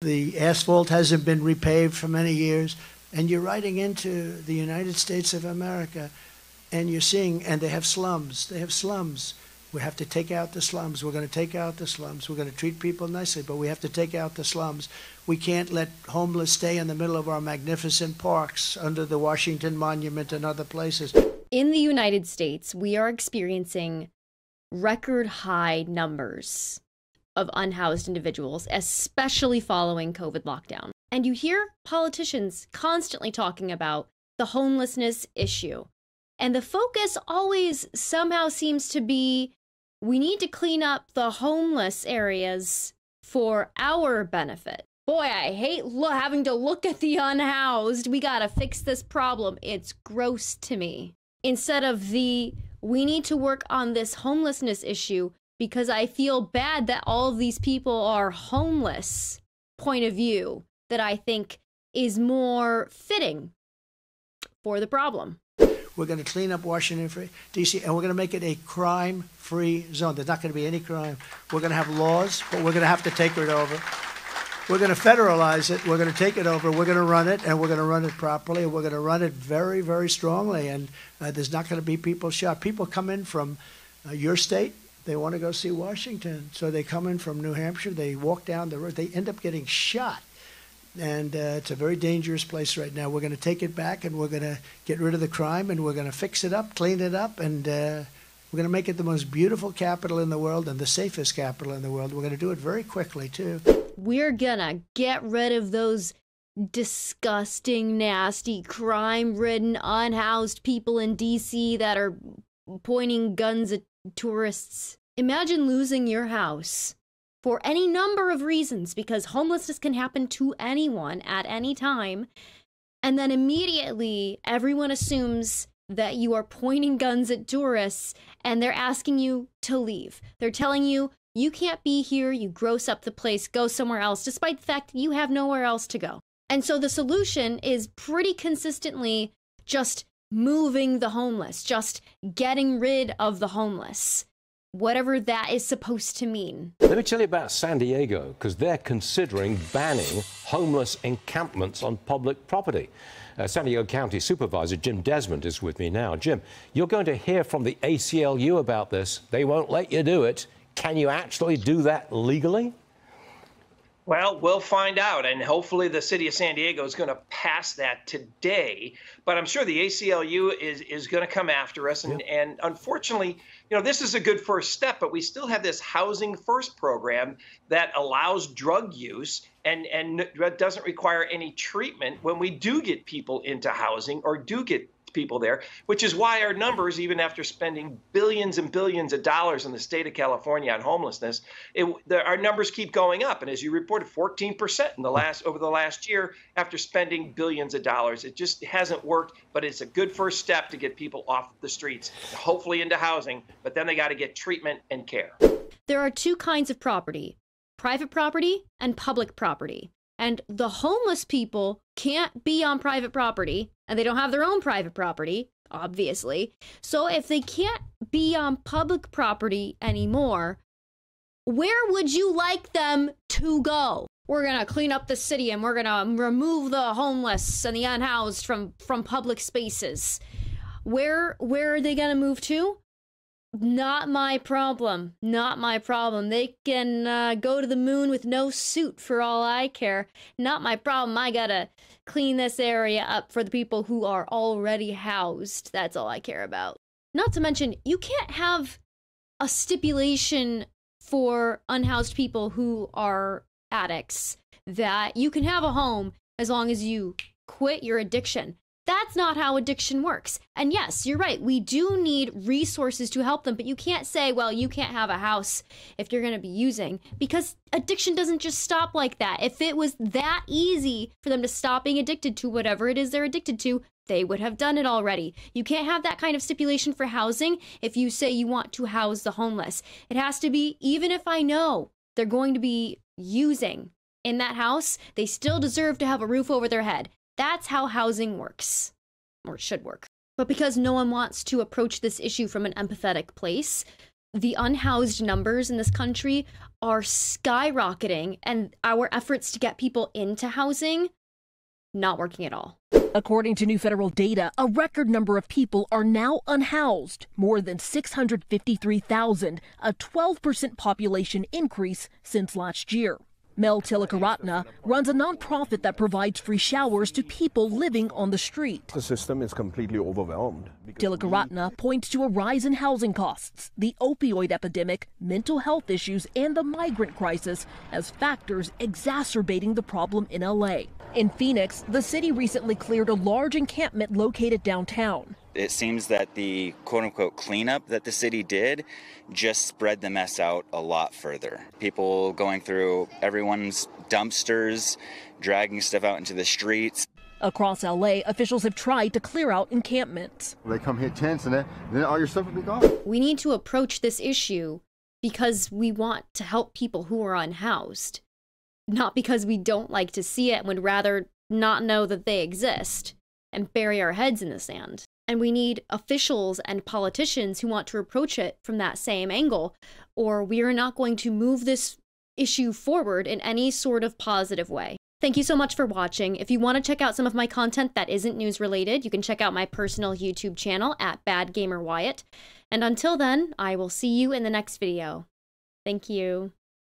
The asphalt hasn't been repaved for many years, and you're riding into the United States of America, and you're seeing, and they have slums. They have slums. We have to take out the slums. We're going to take out the slums. We're going to treat people nicely, but we have to take out the slums. We can't let homeless stay in the middle of our magnificent parks under the Washington Monument and other places. In the United States, we are experiencing record high numbers of unhoused individuals, especially following COVID lockdown. And you hear politicians constantly talking about the homelessness issue. And the focus always somehow seems to be, we need to clean up the homeless areas for our benefit. Boy, I hate having to look at the unhoused. We gotta fix this problem. It's gross to me. Instead of we need to work on this homelessness issue because I feel bad that all of these people are homeless point of view that I think is more fitting for the problem. We're going to clean up Washington, D.C., and we're going to make it a crime-free zone. There's not going to be any crime. We're going to have laws, but we're going to have to take it over. We're going to federalize it. We're going to take it over. We're going to run it, and we're going to run it properly. And we're going to run it very, very strongly. And there's not going to be people shot. People come in from your state. They want to go see Washington. So they come in from New Hampshire. They walk down the road. They end up getting shot. And it's a very dangerous place right now. We're going to take it back, and we're going to get rid of the crime, and we're going to fix it up, clean it up, and we're going to make it the most beautiful capital in the world and the safest capital in the world. We're going to do it very quickly, too. We're going to get rid of those disgusting, nasty, crime-ridden, unhoused people in D.C. that are pointing guns at tourists. Imagine losing your house for any number of reasons, because homelessness can happen to anyone at any time, and then immediately everyone assumes that you are pointing guns at tourists, and they're asking you to leave. They're telling you, you can't be here, you gross up the place, go somewhere else, despite the fact that you have nowhere else to go. And so the solution is pretty consistently just moving the homeless, just getting rid of the homeless. Whatever that is supposed to mean. Let me tell you about San Diego, because they're considering banning homeless encampments on public property. San Diego County Supervisor Jim Desmond is with me now. Jim, you're going to hear from the ACLU about this. They won't let you do it. Can you actually do that legally? Well, we'll find out, and hopefully the city of San Diego is going to pass that today. But I'm sure the ACLU is going to come after us, and unfortunately, this is a good first step, but we still have this Housing First program that allows drug use and doesn't require any treatment when we do get people into housing or do get people there, which is why our numbers, even after spending billions and billions of dollars in the state of California on homelessness, our numbers keep going up. And as you reported, 14% over the last year after spending billions of dollars. It just hasn't worked, but it's a good first step to get people off the streets, hopefully into housing, but then they got to get treatment and care. There are two kinds of property, private property and public property. And the homeless people can't be on private property, and they don't have their own private property, obviously. So if they can't be on public property anymore, where would you like them to go? We're going to clean up the city, and we're going to remove the homeless and the unhoused from public spaces. Where are they going to move to? Not my problem. Not my problem. They can go to the moon with no suit for all I care. Not my problem. I gotta clean this area up for the people who are already housed. That's all I care about. Not to mention, you can't have a stipulation for unhoused people who are addicts that you can have a home as long as you quit your addiction. That's not how addiction works. And yes, you're right. We do need resources to help them, but you can't say, well, you can't have a house if you're going to be using, because addiction doesn't just stop like that. If it was that easy for them to stop being addicted to whatever it is they're addicted to, they would have done it already. You can't have that kind of stipulation for housing if you say you want to house the homeless. It has to be, even if I know they're going to be using in that house, they still deserve to have a roof over their head. That's how housing works, or should work. But because no one wants to approach this issue from an empathetic place, The unhoused numbers in this country are skyrocketing, and our efforts to get people into housing, not working at all. According to new federal data, a record number of people are now unhoused, more than 653,000, a 12% population increase since last year. Mel Tilakaratna runs a nonprofit that provides free showers to people living on the street. The system is completely overwhelmed. Tilakaratna points to a rise in housing costs, the opioid epidemic, mental health issues, and the migrant crisis as factors exacerbating the problem in LA. In Phoenix, the city recently cleared a large encampment located downtown. It seems that the quote-unquote cleanup that the city did just spread the mess out a lot further. People going through everyone's dumpsters, dragging stuff out into the streets. Across LA, officials have tried to clear out encampments. They come hit tents and then all your stuff will be gone. We need to approach this issue because we want to help people who are unhoused, not because we don't like to see it and would rather not know that they exist and bury our heads in the sand. And we need officials and politicians who want to approach it from that same angle, or we are not going to move this issue forward in any sort of positive way. Thank you so much for watching. If you want to check out some of my content that isn't news related, you can check out my personal YouTube channel at BadGamerWyatt. And until then, I will see you in the next video. Thank you.